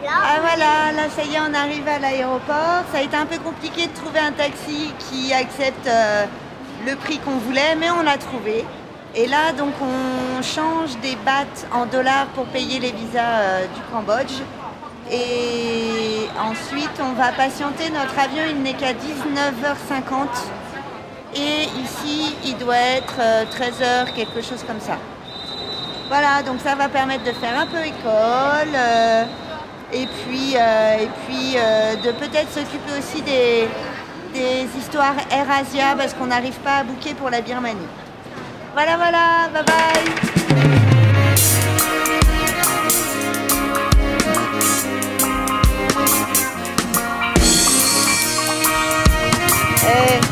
Ah voilà, là ça y est, on arrive à l'aéroport. Ça a été un peu compliqué de trouver un taxi qui accepte le prix qu'on voulait, mais on l'a trouvé. Et là, donc, on change des bahts en dollars pour payer les visas du Cambodge. Et ensuite, on va patienter. Notre avion, il n'est qu'à 19h50. Et ici, il doit être 13h, quelque chose comme ça. Voilà, donc ça va permettre de faire un peu école. Et puis de peut-être s'occuper aussi des histoires Air Asia parce qu'on n'arrive pas à booker pour la Birmanie. Voilà, voilà, bye bye.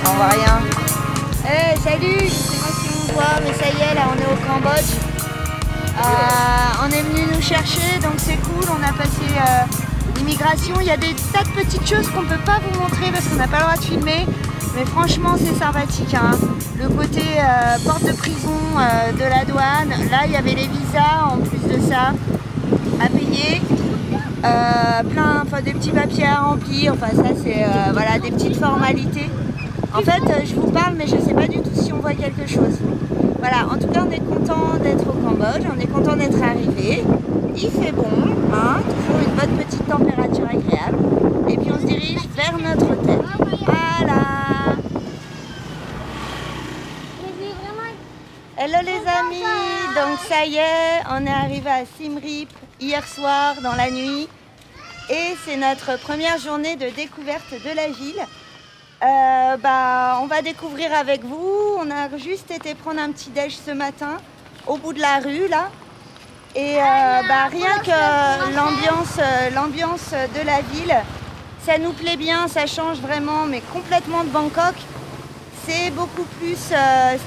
On voit rien. Salut, je sais pas si on voit, mais ça y est, là on est au Cambodge. On est venu nous chercher, donc c'est cool, on a passé l'immigration. Il y a des tas de petites choses qu'on peut pas vous montrer parce qu'on n'a pas le droit de filmer. Mais franchement, c'est sympathique, hein. Le côté porte de prison de la douane, là il y avait les visas en plus de ça à payer. Des petits papiers à remplir, enfin ça c'est voilà, des petites formalités. En fait, je vous parle, mais je sais pas du tout si on voit quelque chose. Voilà, en tout cas, on est content d'être au Cambodge, on est content d'être arrivé. Il fait bon, hein, toujours une bonne petite température agréable. Et puis on se dirige vers notre hôtel. Voilà. Hello les amis, donc ça y est, on est arrivé à Siem Reap hier soir dans la nuit. Et c'est notre première journée de découverte de la ville. On va découvrir avec vous. On a juste été prendre un petit déj ce matin au bout de la rue là. Et rien que l'ambiance de la ville, ça nous plaît bien, ça change vraiment, mais complètement de Bangkok. C'est beaucoup plus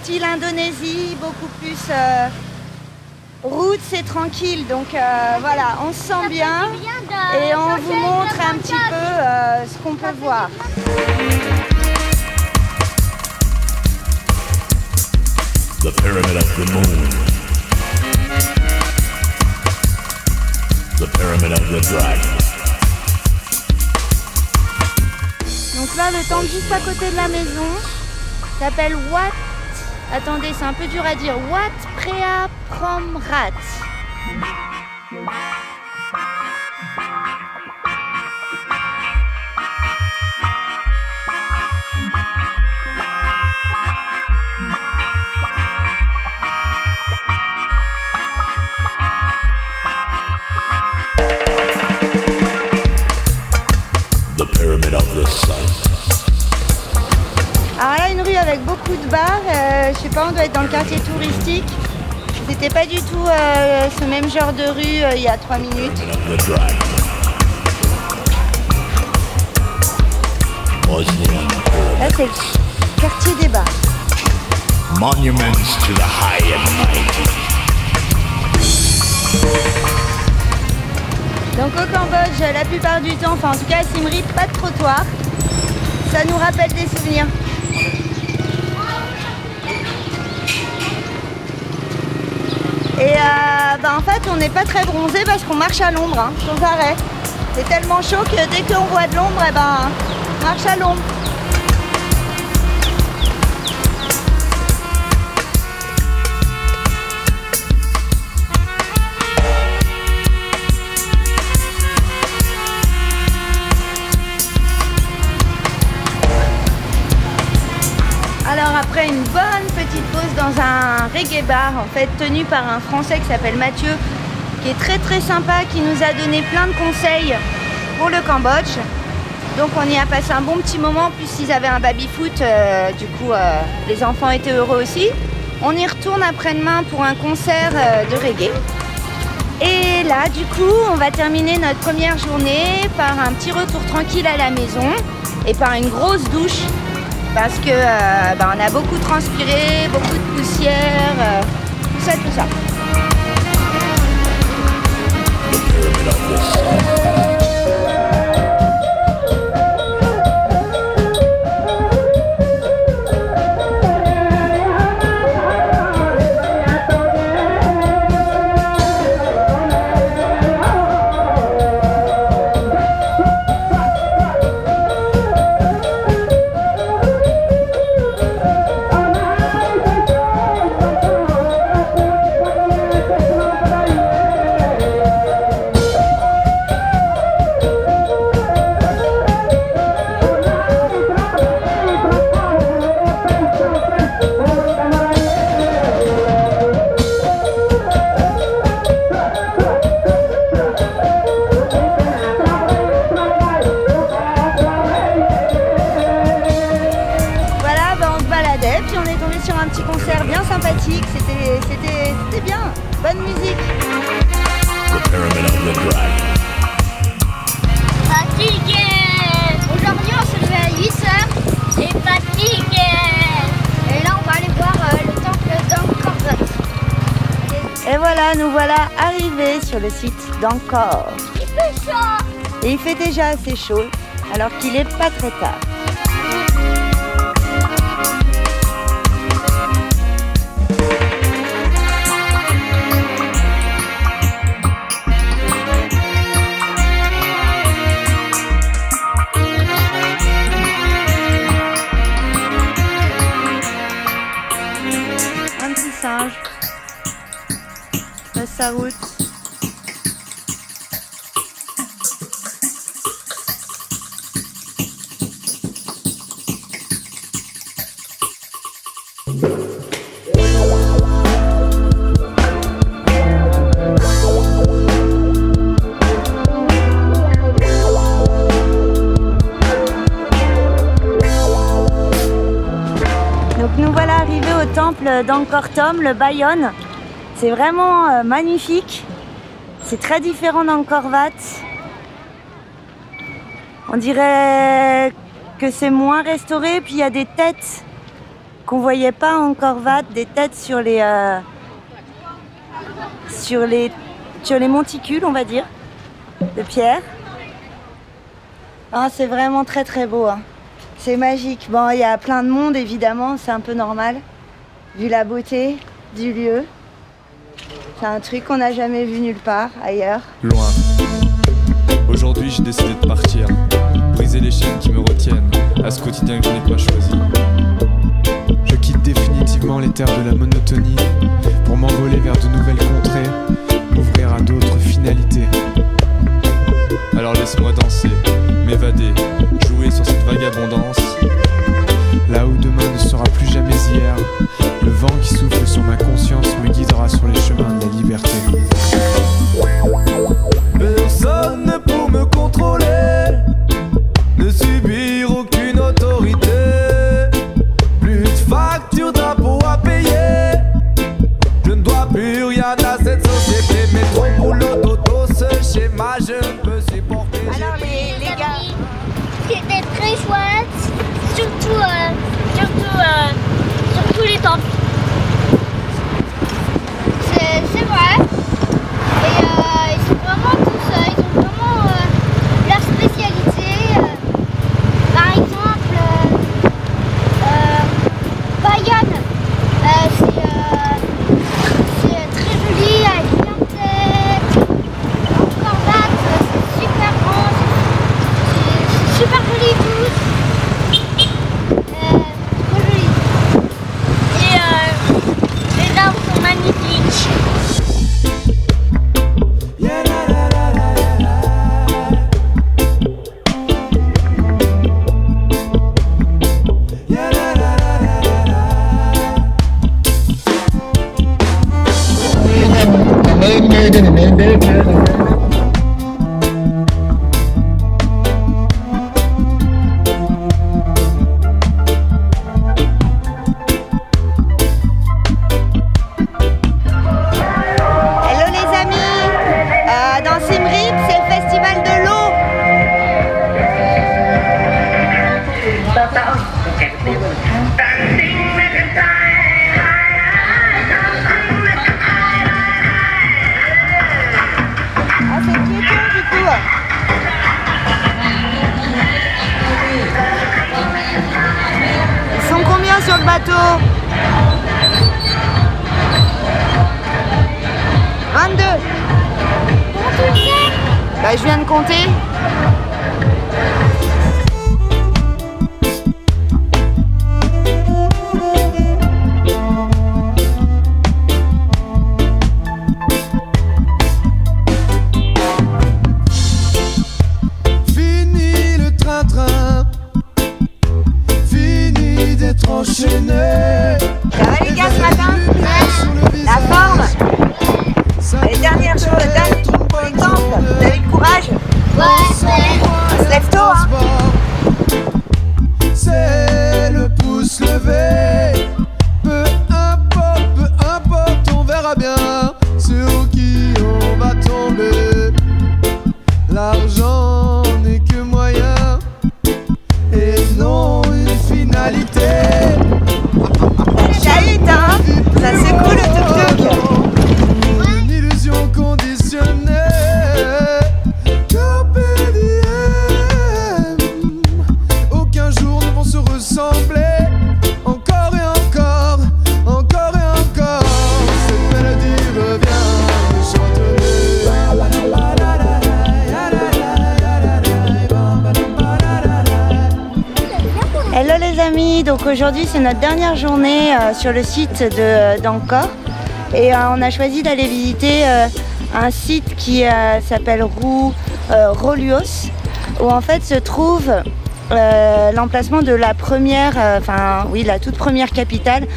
style Indonésie, beaucoup plus route, c'est tranquille. Donc voilà, on se sent bien et on vous montre un petit peu ce qu'on peut voir. The Pyramid of the Moon. The Pyramid of the Dragon. Donc là, le temple juste à côté de la maison s'appelle Wat. Attendez, c'est un peu dur à dire. Wat Phra Phomrat. Alors là, une rue avec beaucoup de bars, je sais pas, on doit être dans le quartier touristique. C'était pas du tout ce même genre de rue il y a 3 minutes. Là, c'est le quartier des bars. Monuments to the high and mighty. Donc au Cambodge, la plupart du temps, enfin en tout cas à Siem Reap, pas de trottoir. Ça nous rappelle des souvenirs. Et en fait, on n'est pas très bronzé parce qu'on marche à l'ombre, hein, sans arrêt. C'est tellement chaud que dès qu'on voit de l'ombre, on marche à l'ombre. Alors après une bonne petite pause dans un reggae bar, en fait tenu par un Français qui s'appelle Mathieu, qui est très très sympa, qui nous a donné plein de conseils pour le Cambodge. Donc on y a passé un bon petit moment, puisqu'ils avaient un baby-foot, du coup les enfants étaient heureux aussi. On y retourne après-demain pour un concert de reggae. Et là du coup on va terminer notre première journée par un petit retour tranquille à la maison et par une grosse douche. Parce que on a beaucoup transpiré, beaucoup de poussière, tout ça, tout ça. voilà, nous voilà arrivés sur le site d'Angkor. Il fait chaud. Et il fait déjà assez chaud, alors qu'il est pas très tard. Un petit singe passe sa route. Donc nous voilà arrivés au temple d'Angkor Thom, le Bayon. C'est vraiment magnifique. C'est très différent d'Angkor Wat. On dirait que c'est moins restauré. Puis il y a des têtes qu'on voyait pas en Angkor Wat, des têtes sur les monticules, on va dire, de pierre. Ah, c'est vraiment très très beau, hein. C'est magique. Bon, il y a plein de monde évidemment, c'est un peu normal, vu la beauté du lieu. C'est un truc qu'on n'a jamais vu nulle part ailleurs. Loin. Aujourd'hui, j'ai décidé de partir, briser les chaînes qui me retiennent à ce quotidien que je n'ai pas choisi. Je quitte définitivement les terres de la monotonie pour m'envoler vers de nouvelles contrées, m'ouvrir à d'autres finalités. Alors laisse-moi danser, m'évader, jouer sur cette vagabondance. Là où demain ne sera plus jamais hier, le vent qui souffle sur ma conscience me guidera sur les chemins de la liberté. Personne pour me contrôler, ne subir aucune autorité. Plus de factures d'impôts à payer, je ne dois plus rien à cette société. Métro, boulot, dodo, ce schéma, je ne peux supporter. Alors les gars, C'était très chouette, surtout les temples. C'est vrai. Et ils sont vraiment tous, ils ont vraiment leur spécialité. Par exemple, Bayonne, c'est très joli avec plein de têtes. Angkor Wat, c'est super grand, c'est super joli tous. Trop joli. Et les arbres sont magnifiques. hello les amis. Dans Siem Reap, c'est le festival de l'eau. Ah, c'est piéton du coup. Ils sont combien sur le bateau? 22. Bah, je viens de compter. Fini le train-train, fini d'être enchaîné. Ça va les gars ce matin? La forme? Les dernières choses, les temples, vous avez le courage? Ouais. On se lève tôt, hein? C'est le pouce levé. Peu importe, on verra bien sur qui on va tomber. L'argent n'est que moyen et non une finalité. Chahut, hein? Ça secoue le tuk-tuk. Ni donc aujourd'hui c'est notre dernière journée sur le site d'Angkor et on a choisi d'aller visiter un site qui s'appelle Roluos, où en fait se trouve l'emplacement de la première, la toute première capitale.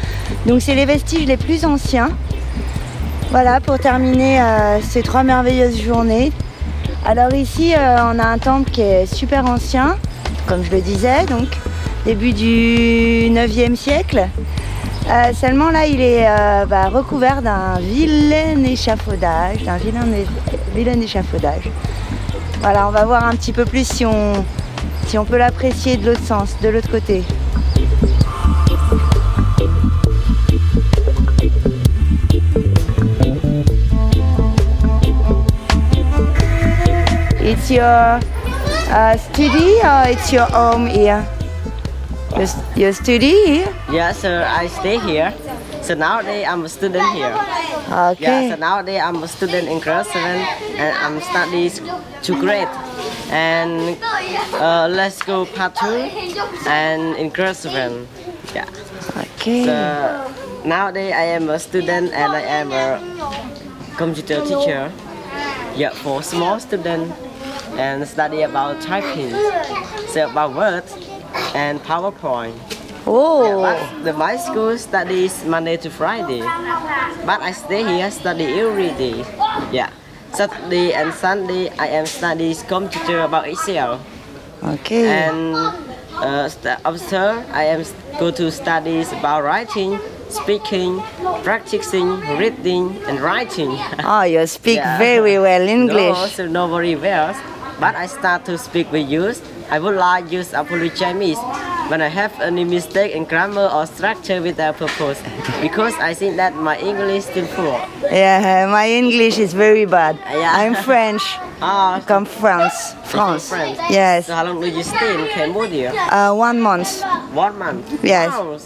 Donc c'est les vestiges les plus anciens. Voilà, pour terminer ces 3 merveilleuses journées. Alors ici on a un temple qui est super ancien, comme je le disais, donc début du 9e siècle. Seulement là il est recouvert d'un vilain échafaudage, Voilà, on va voir un petit peu plus si on peut l'apprécier de l'autre sens, de l'autre côté. It's your study or it's your home here? Your study here? Yeah, so I stay here. So nowadays I'm a student here. Okay. Yeah, so nowadays I'm a student in grade 7 and I'm studying 2 grade. And let's go part 2 and in grade 7. Yeah. Okay. So nowadays I am a student and I am a computer teacher. Yeah, for small students and study about typing, so about Word and PowerPoint. Oh. Yeah, but my school studies Monday to Friday, but I stay here study every day. Yeah, Saturday and Sunday I am studying computer about Excel. Okay. And after I am go to studies about writing, speaking, practicing, reading and writing. Oh, you speak very well English. No, so not very well. But I start to speak with you. I would like to apologize when I have any mistake in grammar or structure without purpose, because I think that my English still poor. Yeah, my English is very bad. Yeah. I'm French. Ah, Come France. France. Yes. So how long do you stay in Cambodia? 1 month. 1 month. Yes. Wow,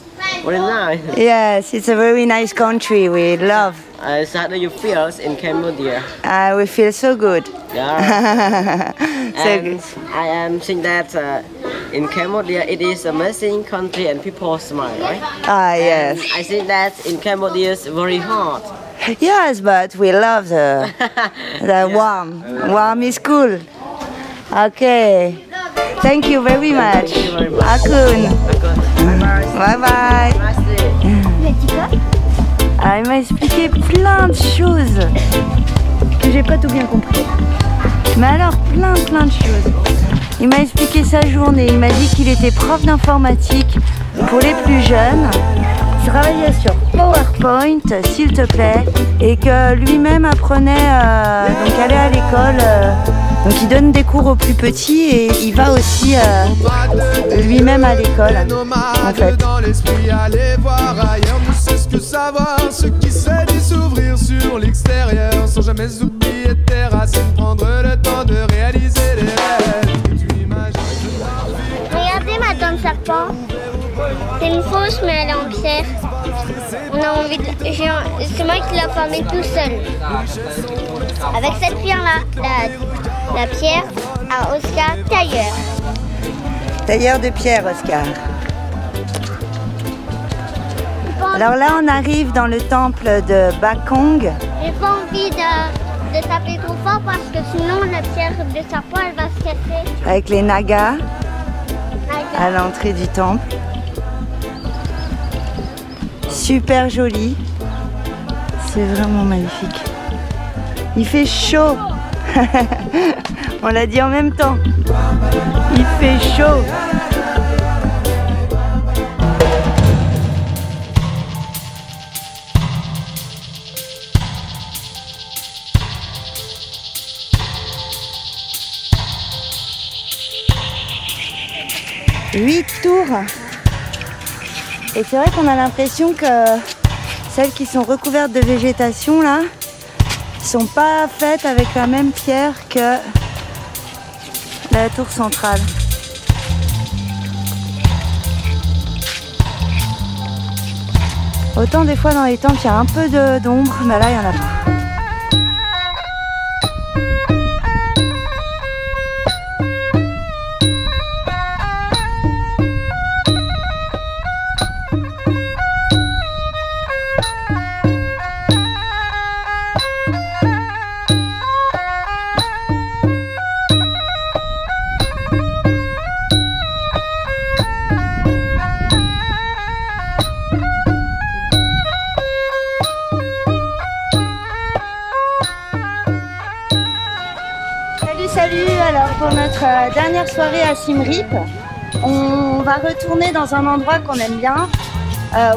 very nice. Yes, it's a very nice country. We love. So how do you feel in Cambodia? We feel so good. Yeah. So And good. I am saying that in Cambodia it is amazing country and people smile, right? Ah, yes. And I think that in Cambodia is very hot. Yes, but we love the warm. Warm is cool. Okay. Thank you very much. Thank you very much. Akun. Bye bye. Bye bye. Nice day. Ah, il m'a expliqué plein de choses que j'ai pas tout bien compris. Mais alors plein de choses. Il m'a expliqué sa journée. Il m'a dit qu'il était prof d'informatique pour les plus jeunes. Il travaillait sur PowerPoint, s'il te plaît, et que lui-même apprenait, donc allait à l'école. Donc il donne des cours aux plus petits et il va aussi lui-même à l'école, en fait. Dans l'esprit, aller voir ailleurs, ne sait-ce que savoir, ce qui sait d'y s'ouvrir sur l'extérieur, sans jamais oublier tes racines, prendre le temps de réaliser les rêves que tu imagines. Regardez ma dent de serpent. C'est une fausse, mais elle est en pierre. On a envie de... C'est moi qui l'ai formée tout seul. Avec cette pierre-là, la pierre à Oscar Tailleur. Tailleur de pierre, Oscar. Alors là, on arrive dans le temple de Bakong. J'ai pas envie de taper trop fort parce que sinon la pierre de serpent elle va se casser. Avec les nagas à l'entrée du temple. Super joli. C'est vraiment magnifique. Il fait chaud. On l'a dit en même temps. Il fait chaud. Huit tours. Et c'est vrai qu'on a l'impression que celles qui sont recouvertes de végétation là sont pas faites avec la même pierre que la tour centrale. Autant des fois dans les temples il y a un peu d'ombre, mais là il y en a pas. Salut, alors pour notre dernière soirée à Siem Reap, on va retourner dans un endroit qu'on aime bien.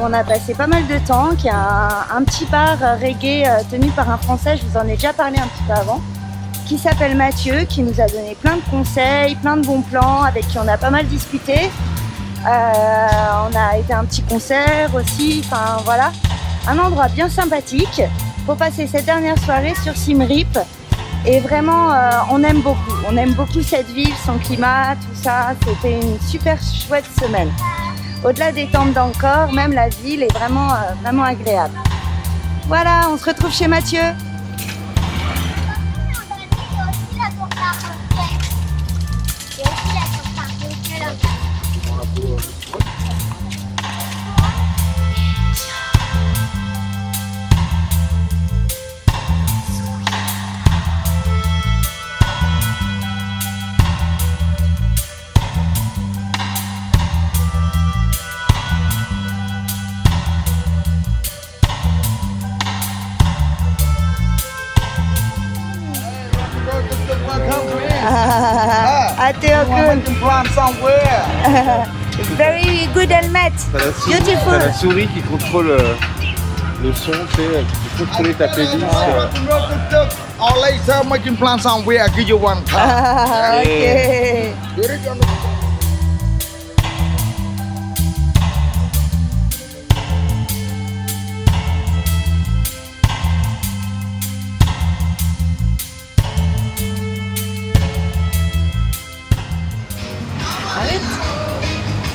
On a passé pas mal de temps, qui est un petit bar reggae tenu par un Français, je vous en ai déjà parlé un petit peu avant, qui s'appelle Mathieu, qui nous a donné plein de conseils, plein de bons plans, avec qui on a pas mal discuté. On a été à un petit concert aussi, enfin voilà, un endroit bien sympathique pour passer cette dernière soirée sur Siem Reap. Et vraiment, on aime beaucoup cette ville, son climat, tout ça. C'était une super chouette semaine. Au-delà des temples d'Angkor, même la ville est vraiment, vraiment agréable. Voilà, on se retrouve chez Mathieu. Very good helmet. Beautiful. T'as la souris qui contrôle le son, tu sais, qui peut contrôler ta playlist. Or later, making plans somewhere, I give you one car. Okay.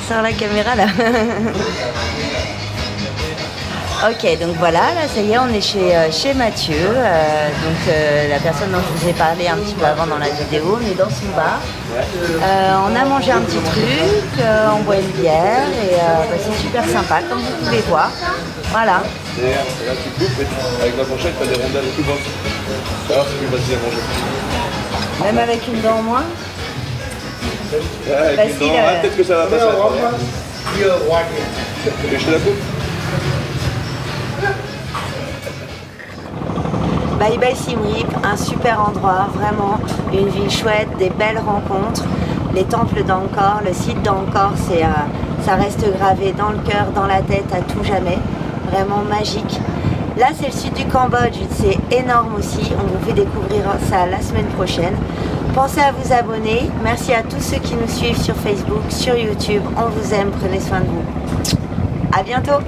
Sur la caméra là. Ok, donc voilà, là ça y est, on est chez Mathieu, la personne dont je vous ai parlé un petit peu avant dans la vidéo. On est dans son bar, on a mangé un petit truc, on boit une bière et c'est super sympa comme vous pouvez voir. Voilà. Et là tu coupes, avec la fourchette, tu as des rondelles tout grosses. Alors c'est plus facile à manger. Même avec une dent en moins. Ouais, avec une dent, peut-être que ça va passer. Et je te la coupe. Bye bye Siem Reap, un super endroit, vraiment une ville chouette, des belles rencontres. Les temples d'Angkor, le site d'Angkor, ça reste gravé dans le cœur, dans la tête à tout jamais. Vraiment magique. Là c'est le sud du Cambodge, c'est énorme aussi, on vous fait découvrir ça la semaine prochaine. Pensez à vous abonner, merci à tous ceux qui nous suivent sur Facebook, sur YouTube, on vous aime, prenez soin de vous. À bientôt.